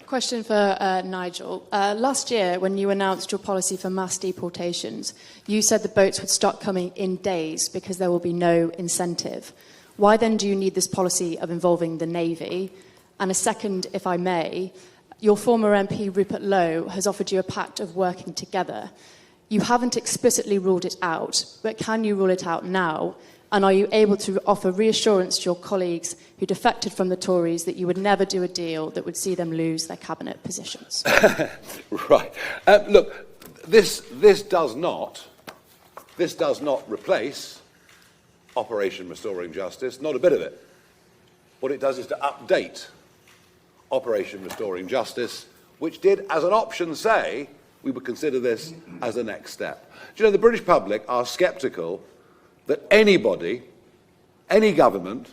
Question for Nigel. Last year, when you announced your policy for mass deportations, you said the boats would start coming in days because there will be no incentive. Why then do you need this policy of involving the Navy? And a second, if I may, your former MP Rupert Lowe has offered you a pact of working together. You haven't explicitly ruled it out, but can you rule it out now? And are you able to offer reassurance to your colleagues who defected from the Tories that you would never do a deal that would see them lose their cabinet positions? Right. Look, this does not replace Operation Restoring Justice, not a bit of it. What it does is to update Operation Restoring Justice, which did, as an option, say we would consider this as the next step. Do you know, the British public are sceptical that anybody, any government,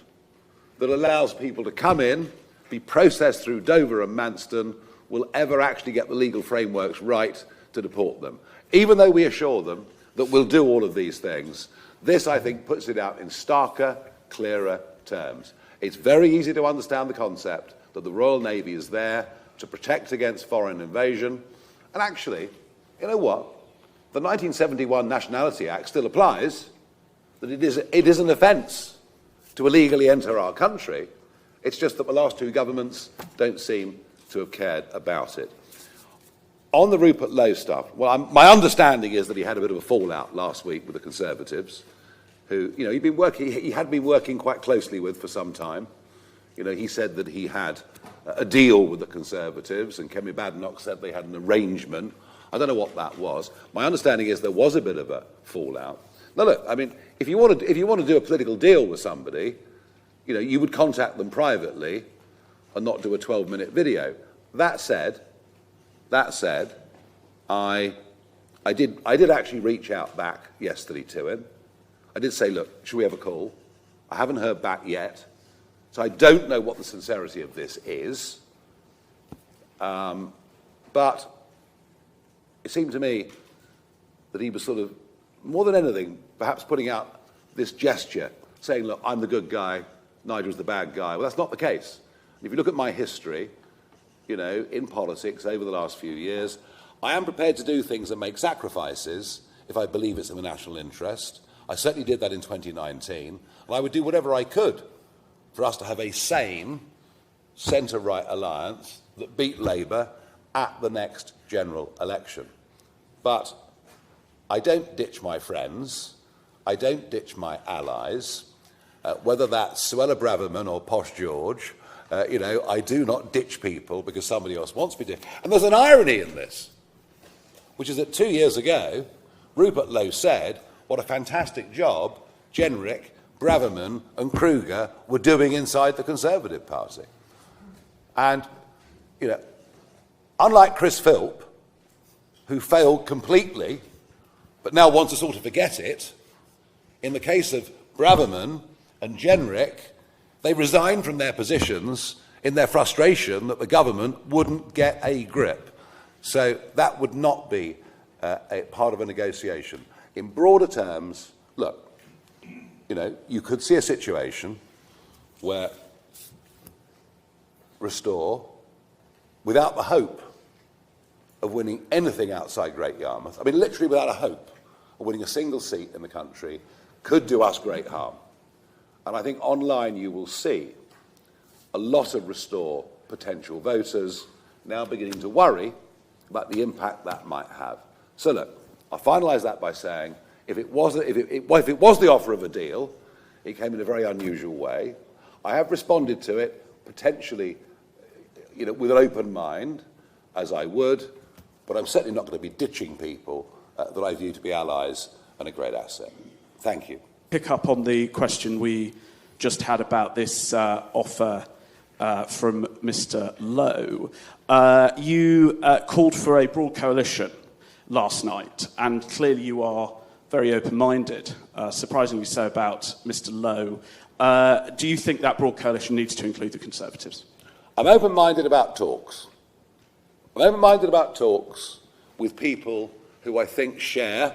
that allows people to come in, be processed through Dover and Manston, will ever actually get the legal frameworks right to deport them. Even though we assure them that we'll do all of these things, this, I think, puts it out in starker, clearer terms. It's very easy to understand the concept that the Royal Navy is there to protect against foreign invasion. And actually, you know what? The 1971 Nationality Act still applies, that it is an offence to illegally enter our country. It's just that the last two governments don't seem to have cared about it. On the Rupert Lowe stuff, well, my understanding is that he had a bit of a fallout last week with the Conservatives, who, you know, he had been working quite closely with for some time. You know, he said that he had a deal with the Conservatives, and Kemi Badenoch said they had an arrangement. I don't know what that was. My understanding is there was a bit of a fallout. Now, look, I mean, if you want to do a political deal with somebody, you know, you would contact them privately and not do a 12-minute video. That said, I did actually reach out back yesterday to him. I did say, look, should we have a call? I haven't heard back yet, so I don't know what the sincerity of this is. But it seemed to me that he was sort of, more than anything, perhaps putting out this gesture, saying, look, I'm the good guy, Nigel's the bad guy. Well, that's not the case. If you look at my history, you know, in politics over the last few years, I am prepared to do things and make sacrifices if I believe it's in the national interest. I certainly did that in 2019, and I would do whatever I could for us to have a sane centre-right alliance that beat Labour at the next general election. But I don't ditch my friends, I don't ditch my allies, whether that's Suella Braverman or Posh George. You know, I do not ditch people because somebody else wants me to. And there's an irony in this, which is that 2 years ago, Rupert Lowe said what a fantastic job Jenrick, Braverman and Kruger were doing inside the Conservative Party. And, you know, unlike Chris Philp, who failed completely, but now wants us all to forget it, in the case of Braverman and Jenrick, they resigned from their positions in their frustration that the government wouldn't get a grip. So that would not be a part of a negotiation. In broader terms, look, you know, you could see a situation where Restore, without the hope of winning anything outside Great Yarmouth, I mean literally without a hope of winning a single seat in the country, could do us great harm. And I think online you will see a lot of Restore potential voters now beginning to worry about the impact that might have. So look, I'll finalise that by saying if it was the offer of a deal, it came in a very unusual way. I have responded to it potentially, you know, with an open mind, as I would, but I'm certainly not going to be ditching people that I view to be allies and a great asset. Thank you. Pick up on the question we just had about this offer from Mr. Lowe. You called for a broad coalition last night, and clearly you are very open-minded, surprisingly so about Mr. Lowe. Do you think that broad coalition needs to include the Conservatives? I'm open-minded about talks. I'm open-minded about talks with people who I think share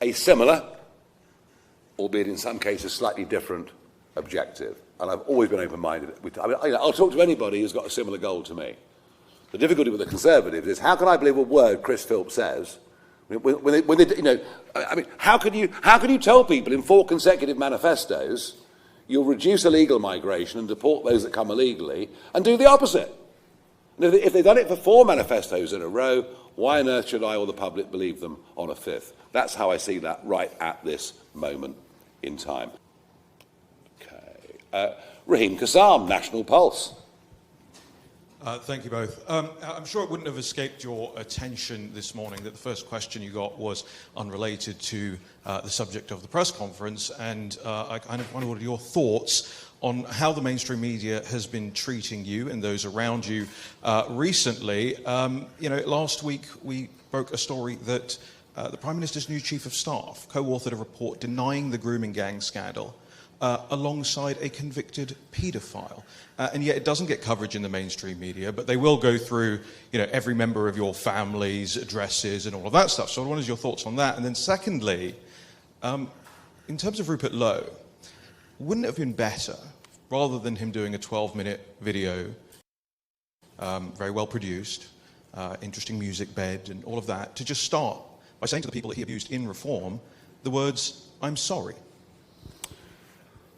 a similar, albeit in some cases slightly different, objective. And I've always been open-minded. I mean, I'll talk to anybody who's got a similar goal to me. The difficulty with the Conservatives is, how can I believe a word Chris Philp says when they, you know, I mean, how can you tell people in 4 consecutive manifestos you'll reduce illegal migration and deport those that come illegally, and do the opposite? And if they've done it for 4 manifestos in a row, why on earth should I or the public believe them on a 5th? That's how I see that right at this moment in time. Okay. Raheem Kassam, National Pulse. Thank you both. I'm sure it wouldn't have escaped your attention this morning that the first question you got was unrelated to the subject of the press conference, and I kind of wondered your thoughts on how the mainstream media has been treating you and those around you recently. You know, last week we broke a story that the Prime Minister's new Chief of Staff co-authored a report denying the grooming gang scandal alongside a convicted paedophile. And yet it doesn't get coverage in the mainstream media, but they will go through, you know, every member of your family's addresses and all of that stuff. So what is your thoughts on that? And then secondly, in terms of Rupert Lowe, wouldn't it have been better, rather than him doing a 12-minute video, very well produced, interesting music bed and all of that, to just start by saying to the people that he abused in Reform the words, "I'm sorry"?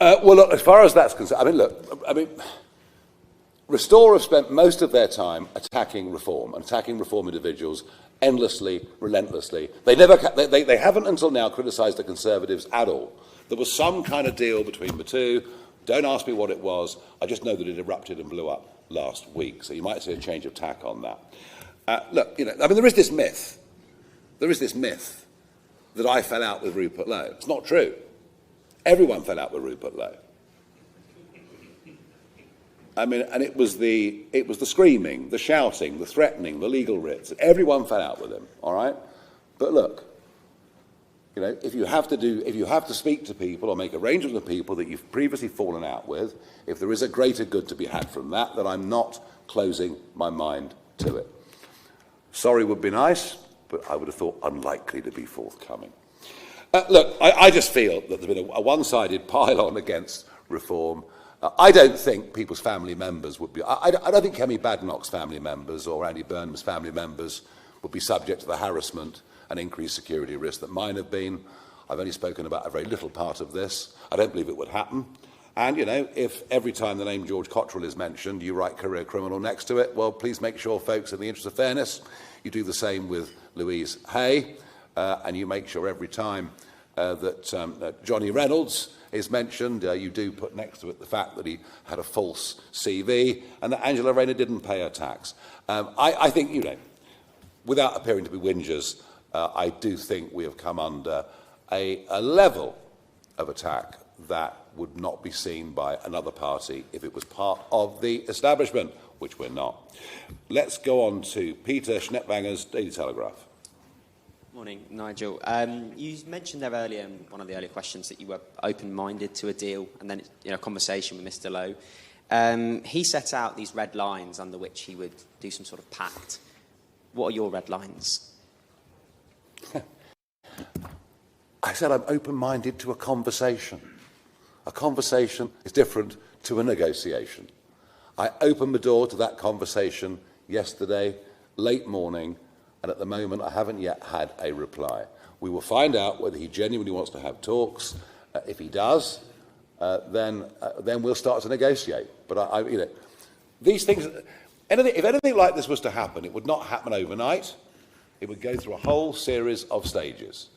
Well, look, as far as that's concerned, I mean, Restore have spent most of their time attacking Reform and attacking Reform individuals endlessly, relentlessly. They haven't until now criticised the Conservatives at all. There was some kind of deal between the two. Don't ask me what it was. I just know that it erupted and blew up last week. So you might see a change of tack on that. Look, you know, I mean, there is this myth that I fell out with Rupert Lowe. It's not true. Everyone fell out with Rupert Lowe. I mean, and it was the screaming, the shouting, the threatening, the legal writs. Everyone fell out with him, all right? But look, you know, if you have to speak to people or make arrangements with people that you've previously fallen out with, if there is a greater good to be had from that, then I'm not closing my mind to it. Sorry would be nice, but I would have thought unlikely to be forthcoming. Look, I just feel that there's been a one-sided pile-on against Reform. I don't think people's family members would be... I don't think Kemi Badenoch's family members or Andy Burnham's family members would be subject to the harassment and increased security risk that mine have been. I've only spoken about a very little part of this. I don't believe it would happen. And, you know, if every time the name George Cottrell is mentioned, you write career criminal next to it, well, please make sure, folks, in the interest of fairness, you do the same with Louise Hay, and you make sure every time that Johnny Reynolds is mentioned, you do put next to it the fact that he had a false CV and that Angela Rayner didn't pay her tax. I think, you know, without appearing to be whingers, I do think we have come under a level of attack that would not be seen by another party if it was part of the establishment, which we're not. Let's go on to Peter Schnettwanger's Daily Telegraph. Morning, Nigel. You mentioned there earlier in one of the earlier questions that you were open-minded to a deal and then, you know, a conversation with Mr. Lowe. He set out these red lines under which he would do some sort of pact. What are your red lines? I said I'm open-minded to a conversation. A conversation is different to a negotiation. I opened the door to that conversation yesterday, late morning, and at the moment I haven't yet had a reply. We will find out whether he genuinely wants to have talks. If he does, then we'll start to negotiate. But you know, these things, if anything like this was to happen, it would not happen overnight. It would go through a whole series of stages.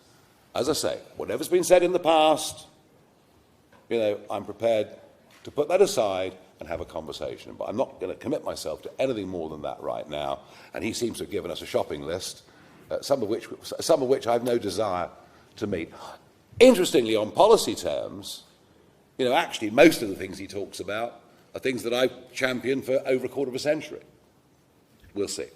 As I say, whatever's been said in the past, you know, I'm prepared to put that aside and have a conversation. But I'm not going to commit myself to anything more than that right now. And he seems to have given us a shopping list, some of which I have no desire to meet. Interestingly, on policy terms, you know, actually most of the things he talks about are things that I've championed for over a quarter of a century. We'll see.